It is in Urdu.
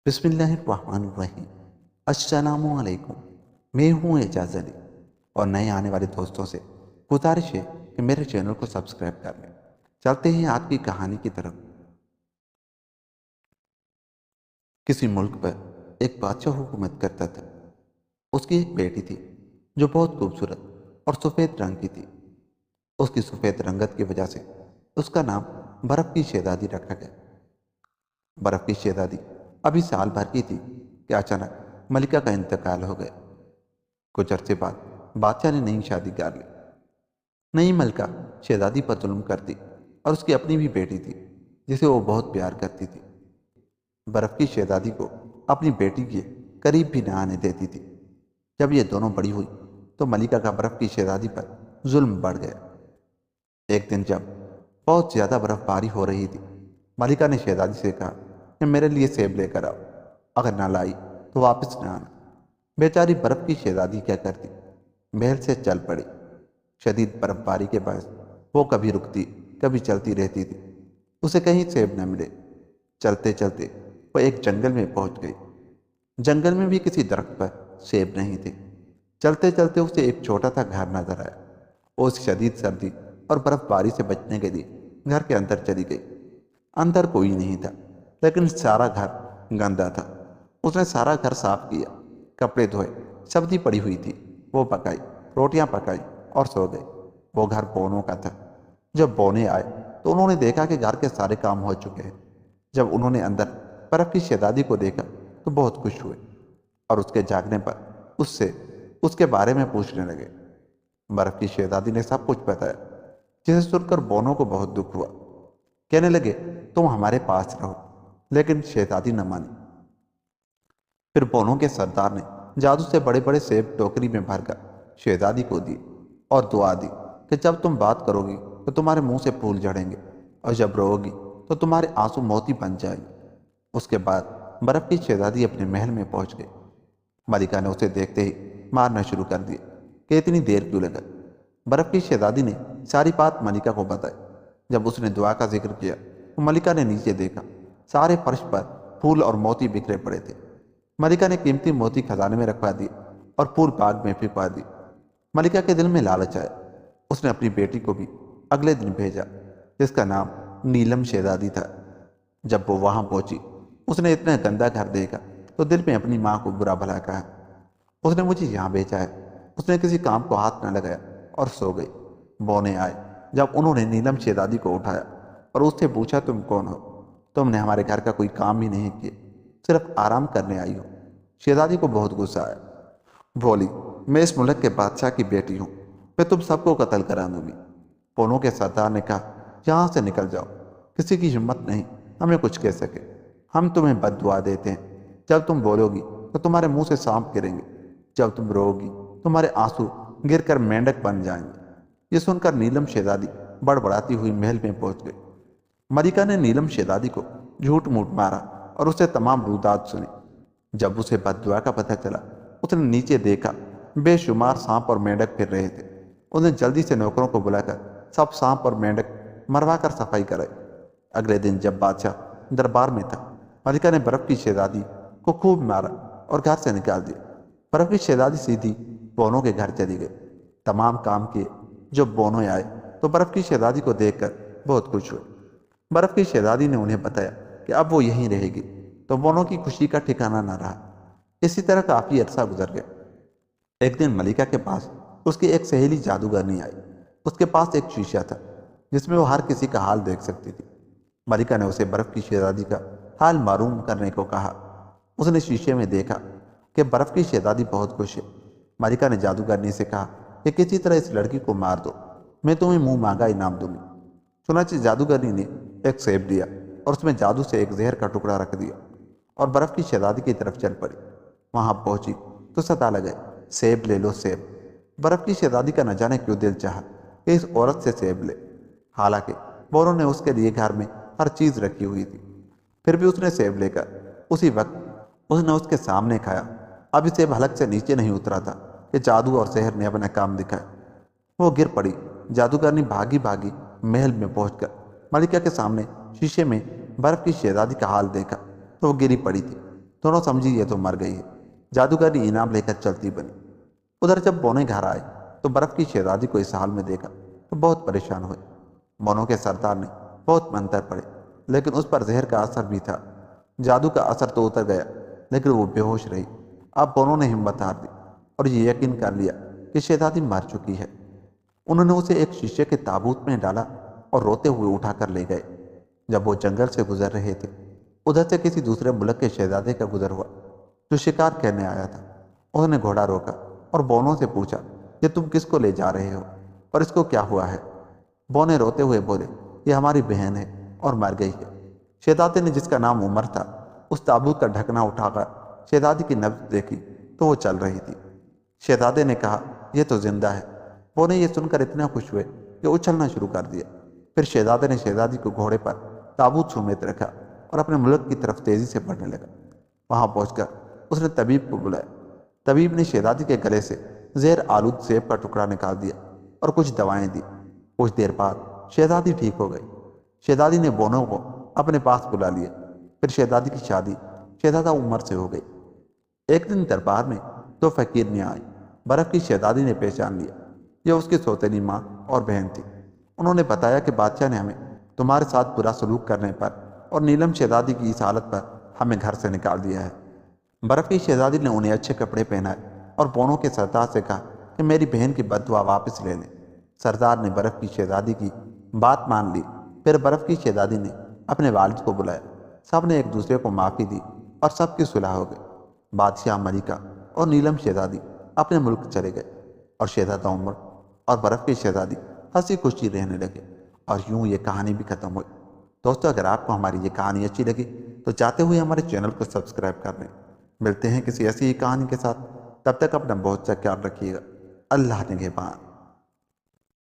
بسم اللہ الرحمن الرحیم۔ السلام علیکم۔ میں ہوں اعجاز علی اور نئے آنے والے دوستوں سے گزارش ہے کہ میرے چینل کو سبسکرائب کر لیں۔ چلتے ہیں آج کی کہانی کی طرف۔ کسی ملک پر ایک بادشاہ حکومت کرتا تھا۔ اس کی ایک بیٹی تھی جو بہت خوبصورت اور سفید رنگ کی تھی۔ اس کی سفید رنگت کی وجہ سے اس کا نام برف کی شہزادی رکھا گیا۔ برف کی شہزادی ابھی سال بھر کی تھی کہ اچانک ملکہ کا انتقال ہو گیا۔ کچھ عرصے بعد بادشاہ نے نئی شادی کر لی۔ نئی ملکہ شہزادی پر ظلم کرتی اور اس کی اپنی بھی بیٹی تھی جسے وہ بہت پیار کرتی تھی۔ برف کی شہزادی کو اپنی بیٹی کے قریب بھی نہ آنے دیتی تھی۔ جب یہ دونوں بڑی ہوئی تو ملکہ کا برف کی شہزادی پر ظلم بڑھ گیا۔ ایک دن جب بہت زیادہ برف باری ہو رہی تھی، ملکہ نے شہزادی سے کہا کہ میرے لیے سیب لے کر آؤ، اگر نہ لائی تو واپس نہ آنا۔ بیچاری برف کی شہزادی کیا کرتی، محل سے چل پڑی۔ شدید برف باری کے باعث وہ کبھی رکتی کبھی چلتی رہتی تھی، اسے کہیں سیب نہ ملے۔ چلتے چلتے وہ ایک جنگل میں پہنچ گئی۔ جنگل میں بھی کسی درخت پر سیب نہیں تھے۔ چلتے چلتے اسے ایک چھوٹا سا گھر نظر آیا۔ وہ اس شدید سردی اور برف باری سے بچنے کے لیے گھر کے اندر چلی گئی۔ اندر کوئی نہیں تھا، لیکن سارا گھر گندا تھا۔ اس نے سارا گھر صاف کیا، کپڑے دھوئے، سبزی پڑی ہوئی تھی وہ پکائی، روٹیاں پکائی اور سو گئی۔ وہ گھر بونوں کا تھا۔ جب بونے آئے تو انہوں نے دیکھا کہ گھر کے سارے کام ہو چکے ہیں۔ جب انہوں نے اندر برف کی شہزادی کو دیکھا تو بہت خوش ہوئے اور اس کے جاگنے پر اس سے اس کے بارے میں پوچھنے لگے۔ برف کی شہزادی نے سب کچھ بتایا، جسے سن کر بونوں کو بہت دکھ ہوا۔ کہنے لگے تم ہمارے پاس رہو، لیکن شہزادی نہ مانی۔ پھر بونوں کے سردار نے جادو سے بڑے بڑے سیب ٹوکری میں بھر کر شہزادی کو دی اور دعا دی کہ جب تم بات کرو گی تو تمہارے منہ سے پھول جھڑیں گے اور جب رو گی تو تمہارے آنسو موتی بن جائیں گے۔ اس کے بعد برف کی شہزادی اپنے محل میں پہنچ گئی۔ ملکہ نے اسے دیکھتے ہی مارنا شروع کر دیا کہ اتنی دیر کیوں لگا۔ برف کی شہزادی نے ساری بات ملکہ کو بتائی۔ جب اس نے دعا کا ذکر کیا تو ملکہ نے نیچے دیکھا، سارے فرش پر پھول اور موتی بکھرے پڑے تھے۔ ملکہ نے قیمتی موتی خزانے میں رکھوا دیے اور پھول باغ میں پھینکوا دی۔ ملکہ کے دل میں لالچ آیا۔ اس نے اپنی بیٹی کو بھی اگلے دن بھیجا، جس کا نام نیلم شہزادی تھا۔ جب وہ وہاں پہنچی، اس نے اتنا گندا گھر دیکھا تو دل میں اپنی ماں کو برا بھلا کہا، اس نے مجھے یہاں بھیجا ہے۔ اس نے کسی کام کو ہاتھ نہ لگایا اور سو گئی۔ بونے آئے جب انہوں نے نیلم شہزادی کو اٹھایا اور اس سے پوچھا تم کون ہو؟ تم نے ہمارے گھر کا کوئی کام ہی نہیں کیا، صرف آرام کرنے آئی ہو۔ شہزادی کو بہت غصہ آیا۔ بولی میں اس ملک کے بادشاہ کی بیٹی ہوں، میں تم سب کو قتل کرا دوں گی۔ بونوں کے سردار نے کہا یہاں سے نکل جاؤ، کسی کی ہمت نہیں ہمیں کچھ کہہ سکے۔ ہم تمہیں بد دعا دیتے ہیں، جب تم بولو گی تو تمہارے منہ سے سانپ گریں گے، جب تم رو گی تمہارے آنسو گر کر مینڈک بن جائیں گے۔ یہ سن کر نیلم شہزادی بڑبڑاتی ہوئی محل میں پہنچ گئی۔ ملکہ نے نیلم شہزادی کو جھوٹ موٹ مارا اور اسے تمام رودات سنی۔ جب اسے بد دعا کا پتہ چلا، اس نے نیچے دیکھا، بے شمار سانپ اور مینڈک پھر رہے تھے۔ اس نے جلدی سے نوکروں کو بلا کر سب سانپ اور مینڈک مروا کر صفائی کرائی۔ اگلے دن جب بادشاہ دربار میں تھا، ملکہ نے برف کی شہزادی کو خوب مارا اور گھر سے نکال دیا۔ برف کی شہزادی سیدھی بونوں کے گھر چلی گئی۔ تمام کام کیے۔ جب بونوں آئے تو برف کی شہزادی کو دیکھ کر بہت خوش ہوئے۔ برف کی شہزادی نے انہیں بتایا کہ اب وہ یہیں رہے گی، تو بونوں کی خوشی کا ٹھکانہ نہ رہا۔ اسی طرح کافی عرصہ گزر گیا۔ ایک دن ملکہ کے پاس اس کی ایک سہیلی جادوگرنی آئی۔ اس کے پاس ایک شیشہ تھا جس میں وہ ہر کسی کا حال دیکھ سکتی تھی۔ ملکہ نے اسے برف کی شہزادی کا حال معلوم کرنے کو کہا۔ اس نے شیشے میں دیکھا کہ برف کی شہزادی بہت خوش ہے۔ ملکہ نے جادوگرنی سے کہا کہ کسی طرح اس لڑکی کو مار دو، میں تمہیں منہ مانگا انعام دوں گی۔ چنانچہ جادوگرنی نے ایک سیب لیا اور اس میں جادو سے ایک زہر کا ٹکڑا رکھ دیا اور برف کی شہزادی کی طرف چل پڑی۔ وہاں پہنچی تو ستا لگے سیب لے لو سیب۔ برف کی شہزادی کا نہ جانے کیوں دل چاہا کہ اس عورت سے سیب لے، حالانکہ بونوں نے اس کے لیے گھر میں ہر چیز رکھی ہوئی تھی۔ پھر بھی اس نے سیب لے کر اسی وقت اس نے اس کے سامنے کھایا۔ اب اسے حلق سے نیچے نہیں اترا تھا کہ جادو اور سحر نے اپنا کام دکھایا۔ وہ گر پڑی۔ جادوگرنی بھاگی بھاگی محل میں پہنچ کر ملکہ کے سامنے شیشے میں برف کی شہزادی کا حال دیکھا تو وہ گری پڑی تھی۔ دونوں سمجھی یہ تو مر گئی ہے۔ جادوگری انعام لے کر چلتی بنی۔ ادھر جب بونے گھر آئے تو برف کی شہزادی کو اس حال میں دیکھا تو بہت پریشان ہوئے۔ بونوں کے سردار نے بہت منتر پڑے لیکن اس پر زہر کا اثر بھی تھا۔ جادو کا اثر تو اتر گیا لیکن وہ بے ہوش رہی۔ اب بونوں نے ہمت ہار دی اور یہ یقین کر لیا کہ شہزادی مر چکی ہے۔ انہوں نے اسے ایک شیشے کے تابوت میں ڈالا اور روتے ہوئے اٹھا کر لے گئے۔ جب وہ جنگل سے گزر رہے تھے ادھر سے کسی دوسرے ملک کے شہزادے کا گزر ہوا جو شکار کرنے آیا تھا۔ انہوں نے گھوڑا روکا اور بونوں سے پوچھا کہ تم کس کو لے جا رہے ہو اور اس کو کیا ہوا ہے؟ بونے روتے ہوئے بولے یہ ہماری بہن ہے اور مر گئی ہے۔ شہزادے نے جس کا نام عمر تھا اس تابوت کا ڈھکنا اٹھا کر شہزادی کی نبض دیکھی تو وہ چل رہی تھی۔ شہزادے نے کہا یہ تو زندہ ہے۔ بونے یہ سن کر اتنا خوش ہوئے کہ اچھلنا شروع کر دیا۔ پھر شہزادے نے شہزادی کو گھوڑے پر تابوت سمیت رکھا اور اپنے ملک کی طرف تیزی سے بڑھنے لگا۔ وہاں پہنچ کر اس نے طبیب کو بلایا۔ طبیب نے شہزادی کے گلے سے زہر آلود سیب کا ٹکڑا نکال دیا اور کچھ دوائیں دی۔ کچھ دیر بعد شہزادی ٹھیک ہو گئی۔ شہزادی نے بونوں کو اپنے پاس بلا لیا۔ پھر شہزادی کی شادی شہزادہ عمر سے ہو گئی۔ ایک دن دربار میں دو فقیرنیاں آئیں۔ برف کی شہزادی نے پہچان لیا یہ اس کی سوتیلی ماں اور بہن تھی۔ انہوں نے بتایا کہ بادشاہ نے ہمیں تمہارے ساتھ برا سلوک کرنے پر اور نیلم شہزادی کی اس حالت پر ہمیں گھر سے نکال دیا ہے۔ برف کی شہزادی نے انہیں اچھے کپڑے پہنائے اور بونوں کے سردار سے کہا کہ میری بہن کی بد دعا واپس لے لیں۔ سردار نے برف کی شہزادی کی بات مان لی۔ پھر برف کی شہزادی نے اپنے والد کو بلایا۔ سب نے ایک دوسرے کو معافی دی اور سب کی صلح ہو گئی۔ بادشاہ ملکہ اور نیلم شہزادی اپنے ملک چلے گئے اور شہزادہ عمر اور برف کی شہزادی ہنسی خوشی رہنے لگے۔ اور یوں یہ کہانی بھی ختم ہوئی۔ دوستو اگر آپ کو ہماری یہ کہانی اچھی لگی تو چاہتے ہوئے ہمارے چینل کو سبسکرائب کر لیں۔ ملتے ہیں کسی ایسی ہی کہانی کے ساتھ، تب تک اپنا بہت سا خیال رکھیے گا۔ اللہ نگہبان۔